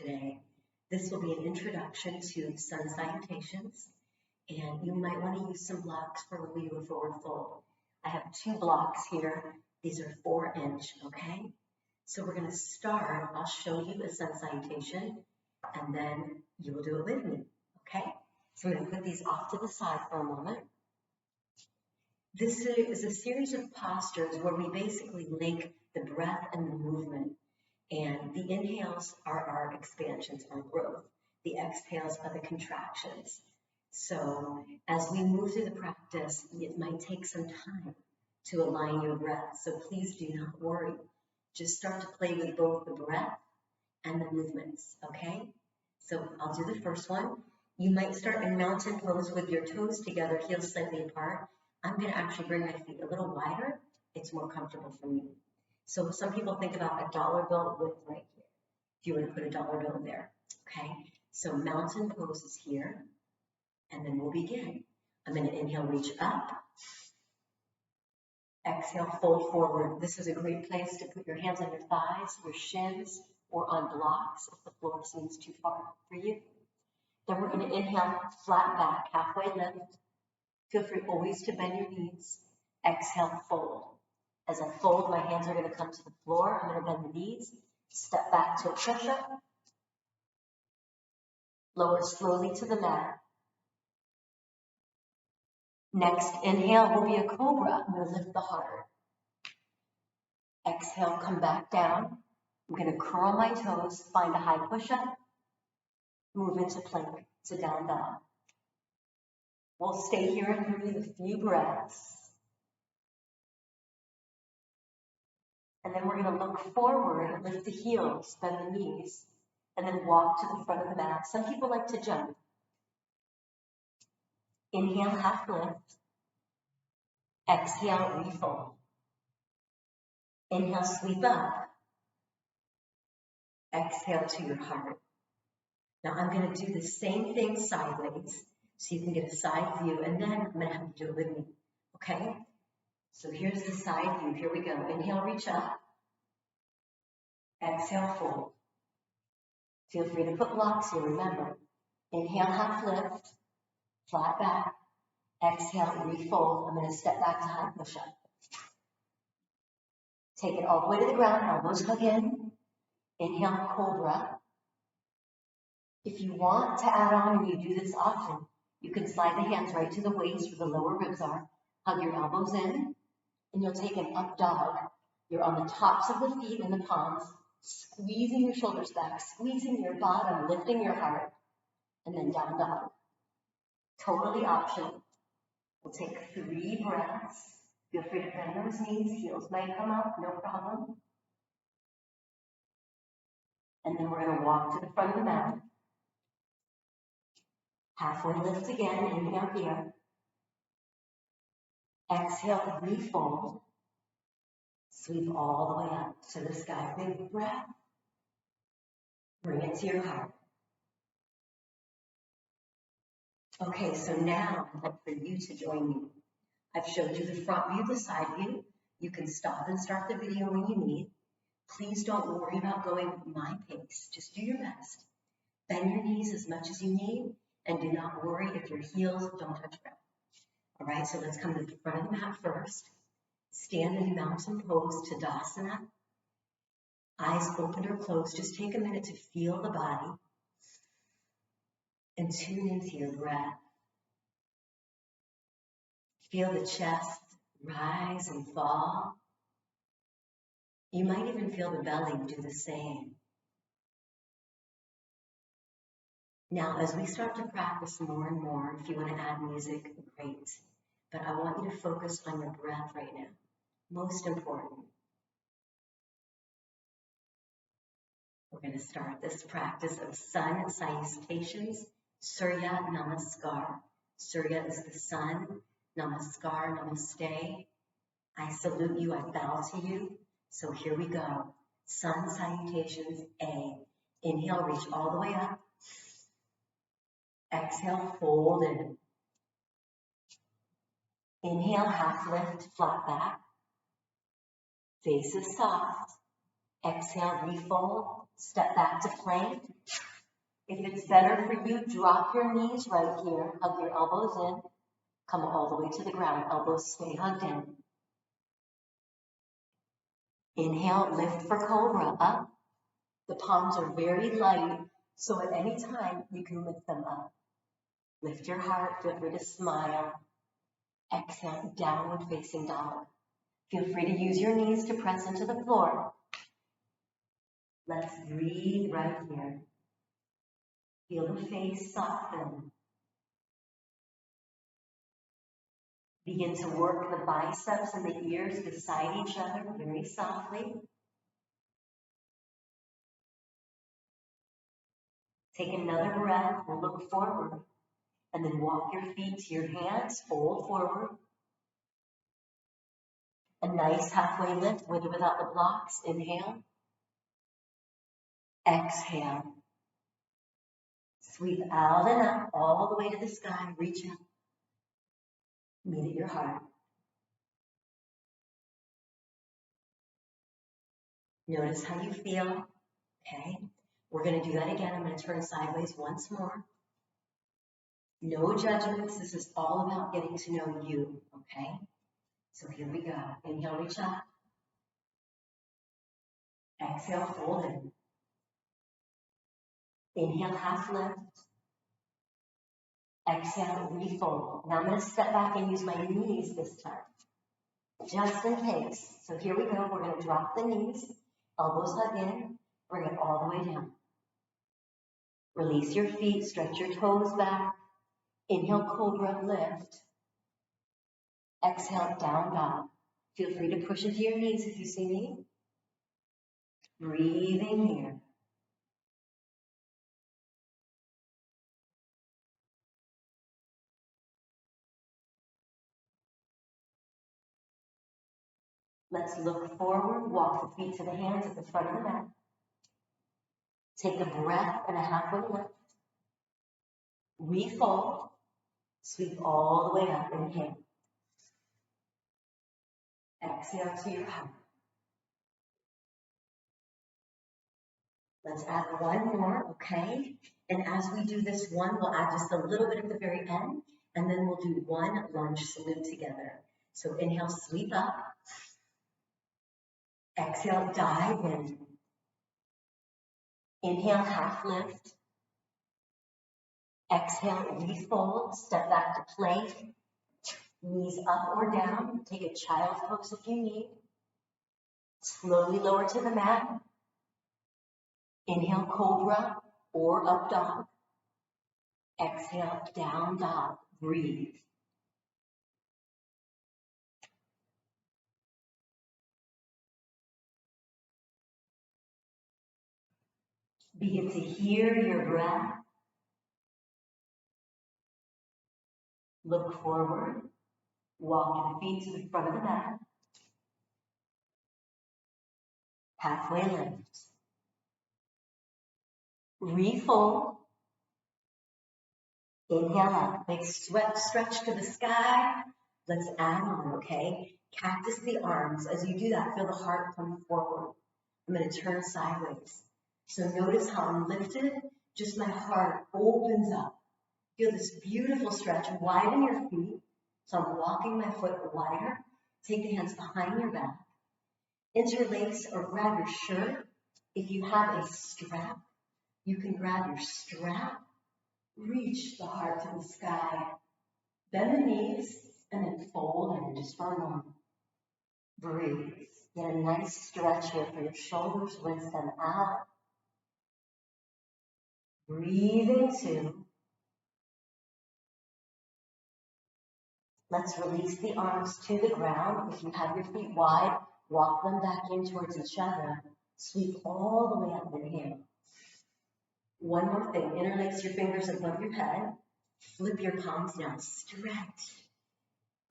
today. This will be an introduction to sun salutations, and you might want to use some blocks for when we do a forward fold. I have 2 blocks here. These are 4-inch, okay? So we're going to start. I'll show you a sun salutation, and then you will do it with me, okay? So I'm going to put these off to the side for a moment. This is a series of postures where we basically link the breath and the movement. And the inhales are our expansions, our growth. The exhales are the contractions. So as we move through the practice, it might take some time to align your breath. So please do not worry. Just start to play with both the breath and the movements, okay? So I'll do the first one. You might start in mountain pose with your toes together, heels slightly apart. I'm going to actually bring my feet a little wider. It's more comfortable for me. So some people think about a dollar bill width right here. If you were to put a dollar bill there, okay? So mountain pose is here, and then we'll begin. I'm going to inhale, reach up. Exhale, fold forward. This is a great place to put your hands on your thighs, your shins, or on blocks if the floor seems too far for you. Then we're going to inhale, flat back, halfway lift. Feel free always to bend your knees. Exhale, fold. As I fold, my hands are going to come to the floor. I'm going to bend the knees, step back to a push-up, lower slowly to the mat. Next inhale will be a cobra. I'm going to lift the heart. Exhale, come back down. I'm going to curl my toes, find a high push-up, move into plank, to down dog. We'll stay here and breathe a few breaths. And then we're going to look forward, lift the heels, bend the knees, and then walk to the front of the mat. Some people like to jump. Inhale, half lift. Exhale, refold. Inhale, sweep up. Exhale to your heart. Now I'm going to do the same thing sideways so you can get a side view, and then I'm going to have you do it with me, okay? So here's the side view. Here we go. Inhale, reach up. Exhale, fold. Feel free to put blocks here, remember. Inhale, half lift, flat back. Exhale, refold. I'm going to step back to high push-up. Take it all the way to the ground, elbows hug in. Inhale, cobra. If you want to add on, and you do this often, you can slide the hands right to the waist where the lower ribs are. Hug your elbows in, and you'll take an up dog. You're on the tops of the feet and the palms, squeezing your shoulders back, squeezing your bottom, lifting your heart, and then down dog. Totally optional. We'll take 3 breaths. Feel free to bend those knees. Heels might come up, no problem. And then we're going to walk to the front of the mat. Halfway lift again. Inhale here. Exhale, refold. Sweep all the way up to the sky. Big breath. Bring it to your heart. Okay, so now I'd like for you to join me. I've showed you the front view, the side view. You can stop and start the video when you need. Please don't worry about going at my pace. Just do your best. Bend your knees as much as you need, and do not worry if your heels don't touch ground. All right, so let's come to the front of the mat first. Stand in mountain pose, Tadasana. Eyes open or closed. Just take a minute to feel the body and tune into your breath. Feel the chest rise and fall. You might even feel the belly do the same. Now, as we start to practice more and more, if you want to add music, great. But I want you to focus on your breath right now. Most important. We're going to start this practice of sun salutations, Surya Namaskar. Surya is the sun, Namaskar, Namaste. I salute you, I bow to you. So here we go. Sun salutations, A. Inhale, reach all the way up. Exhale, fold in. Inhale, half lift, flat back. Face is soft. Exhale, refold, Step back to plank. If it's better for you, drop your knees right here. Hug your elbows in. Come all the way to the ground. Elbows stay hugged in. Inhale, lift for cobra, up. The palms are very light, so at any time you can lift them up. Lift your heart, feel free to smile. Exhale, downward facing dog. Feel free to use your knees to press into the floor. Let's breathe right here. Feel the face soften. Begin to work the biceps and the ears beside each other very softly. Take another breath and look forward. And then walk your feet to your hands, fold forward. A nice halfway lift with or without the blocks. Inhale. Exhale. Sweep out and up, all the way to the sky. Reach up. Meet at your heart. Notice how you feel. Okay. We're going to do that again. I'm going to turn sideways once more. No judgments. This is all about getting to know you. Okay. So here we go. Inhale, reach up. Exhale, fold in. Inhale, half lift. Exhale, refold. Now I'm going to step back and use my knees this time, just in case. So here we go. We're going to drop the knees, elbows hug in, bring it all the way down. Release your feet, stretch your toes back. Inhale, cobra, lift. Exhale, down dog. Feel free to push into your knees if you see me. Breathing here. Let's look forward, walk the feet to the hands at the front of the mat. Take a breath and a halfway lift. Refold. Sweep all the way up. Inhale. Exhale to your heart. Let's add one more, okay? And as we do this one, we'll add just a little bit at the very end, and then we'll do one lunge salute together. So inhale, sweep up. Exhale, dive in. Inhale, half lift. Exhale, refold, step back to plank. Knees up or down. Take a child's pose if you need. Slowly lower to the mat. Inhale, cobra or up dog. Exhale, down dog. Breathe. Begin to hear your breath. Look forward. Walk your feet to the front of the mat. Halfway lift. Refold. Inhale up. Big stretch to the sky. Let's add on, okay? Cactus the arms. As you do that, feel the heart come forward. I'm going to turn sideways. So notice how I'm lifted. Just my heart opens up. Feel this beautiful stretch. Widen your feet. So I'm walking my foot wider. Take the hands behind your back. Interlace or grab your shirt. If you have a strap, you can grab your strap. Reach the heart to the sky. Bend the knees and then fold in just for a moment. Breathe. Get a nice stretch here for your shoulders. Rinse them out. Breathe into. Let's release the arms to the ground. If you have your feet wide, walk them back in towards each other. Sweep all the way up. Inhale. One more thing. Interlace your fingers above your head. Flip your palms down. Stretch.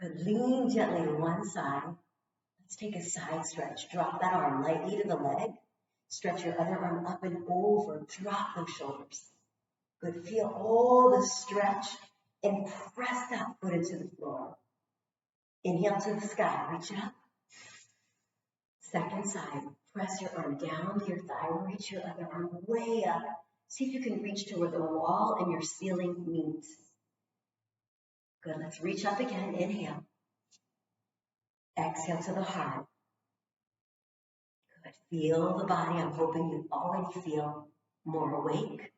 Good. Lean gently to one side. Let's take a side stretch. Drop that arm lightly to the leg. Stretch your other arm up and over. Drop those shoulders. Good. Feel all the stretch and press that foot into the floor. Inhale to the sky. Reach up. Second side. Press your arm down to your thigh, reach your other arm way up. See if you can reach to where the wall and your ceiling meet. Good, let's reach up again, inhale. Exhale to the heart. Good, feel the body. I'm hoping you already feel more awake,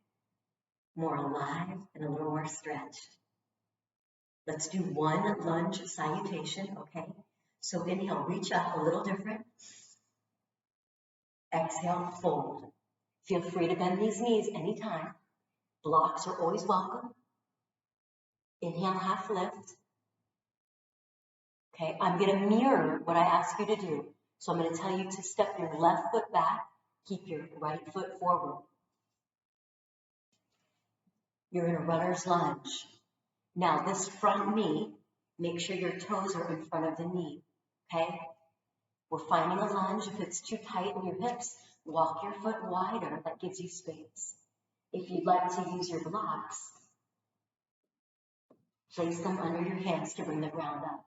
more alive, and a little more stretched. Let's do one lunge salutation, okay? So inhale, reach up, a little different. Exhale, fold. Feel free to bend these knees anytime. Blocks are always welcome. Inhale, half lift. Okay, I'm going to mirror what I ask you to do. So I'm going to tell you to step your left foot back, keep your right foot forward. You're in a runner's lunge. Now this front knee, make sure your toes are in front of the knee, okay? We're finding a lunge. If it's too tight in your hips, walk your foot wider. That gives you space. If you'd like to use your blocks, place them under your hands to bring the ground up.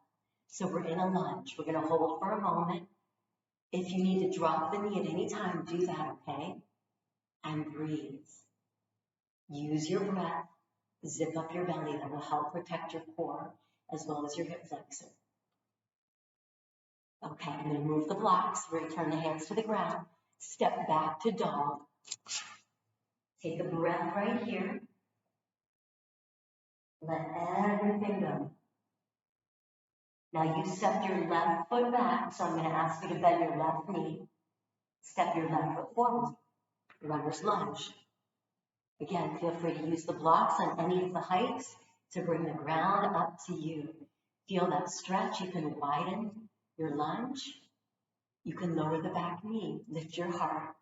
So we're in a lunge. We're going to hold for a moment. If you need to drop the knee at any time, do that, okay? And breathe. Use your breath. Zip up your belly. That will help protect your core as well as your hip flexor. Okay, I'm going to move the blocks. Return the hands to the ground. Step back to dog. Take a breath right here. Let everything go. Now you step your left foot back, so I'm going to ask you to bend your left knee. Step your left foot forward. Runner's lunge. Again, feel free to use the blocks on any of the heights to bring the ground up to you. Feel that stretch. You can widen your lunge. You can lower the back knee. Lift your heart.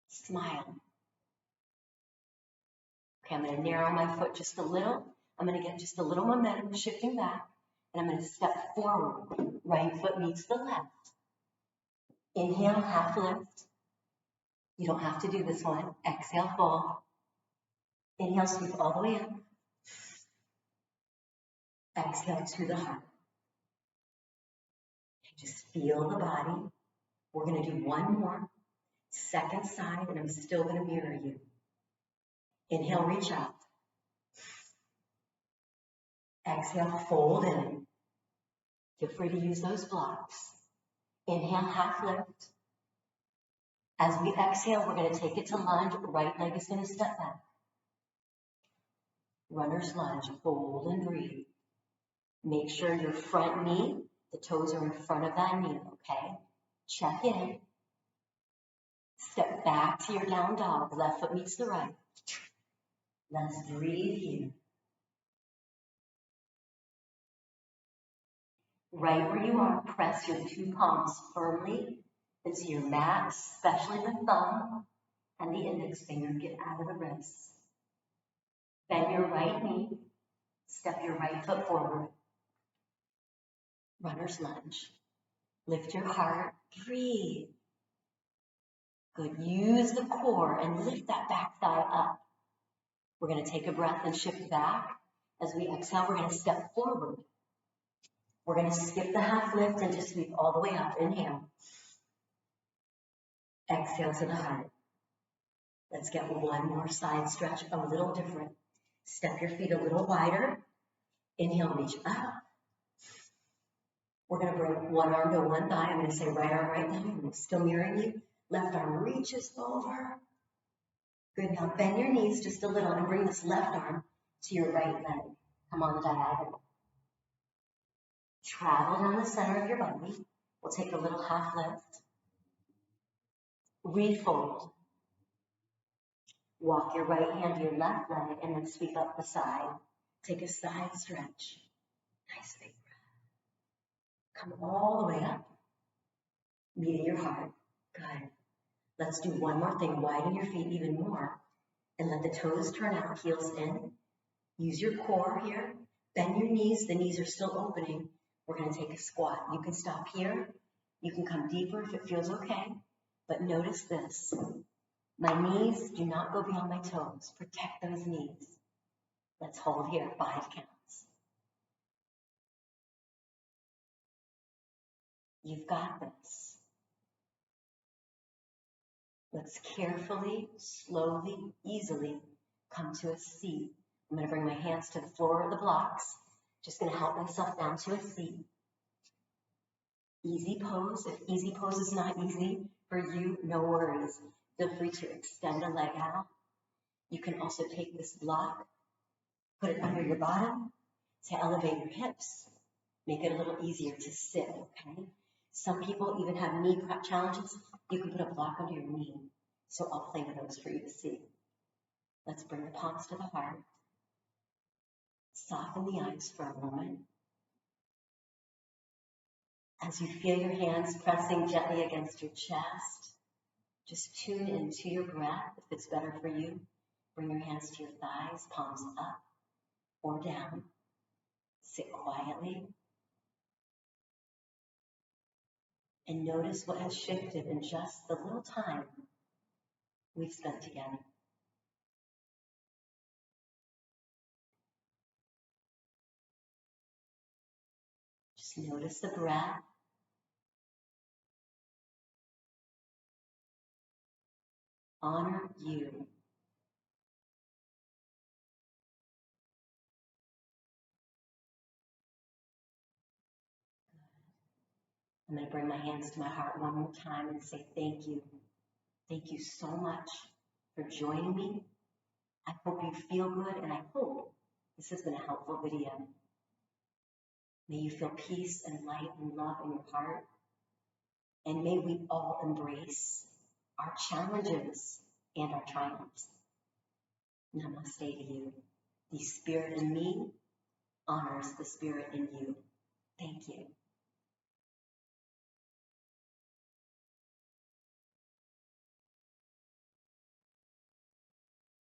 Smile. Okay, I'm going to narrow my foot just a little. I'm going to get just a little momentum shifting back. And I'm going to step forward. Right foot meets the left. Inhale, half lift. You don't have to do this one. Exhale, fold. Inhale, sweep all the way up. Exhale to the heart. Just feel the body. We're going to do one more. Second side, and I'm still going to mirror you. Inhale, reach up. Exhale, fold in. Feel free to use those blocks. Inhale, half lift. As we exhale, we're going to take it to lunge. Right leg is going to step back. Runner's lunge. Fold and breathe. Make sure your front knee, the toes are in front of that knee, okay? Check in. Step back to your down dog. Left foot meets the right. Let's breathe here. Right where you are, press your two palms firmly into your mat, especially the thumb and the index finger. Get out of the wrists. Bend your right knee. Step your right foot forward. Runner's lunge. Lift your heart. Breathe. Good. Use the core and lift that back thigh up. We're going to take a breath and shift back. As we exhale, we're going to step forward. We're going to skip the half lift and just sweep all the way up. Inhale. Exhale to the heart. Let's get one more side stretch, a little different. Step your feet a little wider. Inhale, reach up. We're going to bring one arm to one thigh. I'm going to say right arm, right thigh. I'm still mirroring you. Left arm reaches over. Good. Now bend your knees just a little and bring this left arm to your right leg. Come on the diagonal. Travel down the center of your body. We'll take a little half lift. Refold. Walk your right hand to your left leg and then sweep up the side. Take a side stretch. Nice big breath. Come all the way up. Meeting your heart. Good. Let's do one more thing. Widen your feet even more and let the toes turn out, heels in. Use your core here. Bend your knees. The knees are still opening. We're going to take a squat. You can stop here. You can come deeper if it feels okay. But notice this. My knees do not go beyond my toes. Protect those knees. Let's hold here. 5 counts. You've got this. Let's carefully, slowly, easily come to a seat. I'm going to bring my hands to the floor of the blocks. Just going to help myself down to a seat. Easy pose. If easy pose is not easy for you, no worries. Feel free to extend a leg out. You can also take this block, put it under your bottom to elevate your hips. Make it a little easier to sit, okay? Some people even have knee challenges. You can put a block under your knee. So I'll play with those for you to see. Let's bring the palms to the heart. Soften the eyes for a moment. As you feel your hands pressing gently against your chest, just tune into your breath. If it's better for you, bring your hands to your thighs, palms up or down. Sit quietly. And notice what has shifted in just the little time we've spent together. Just notice the breath. Honor you. I'm going to bring my hands to my heart one more time and say thank you. Thank you so much for joining me. I hope you feel good, and I hope this has been a helpful video. May you feel peace and light and love in your heart. And may we all embrace our challenges and our triumphs. Namaste to you. The spirit in me honors the spirit in you. Thank you.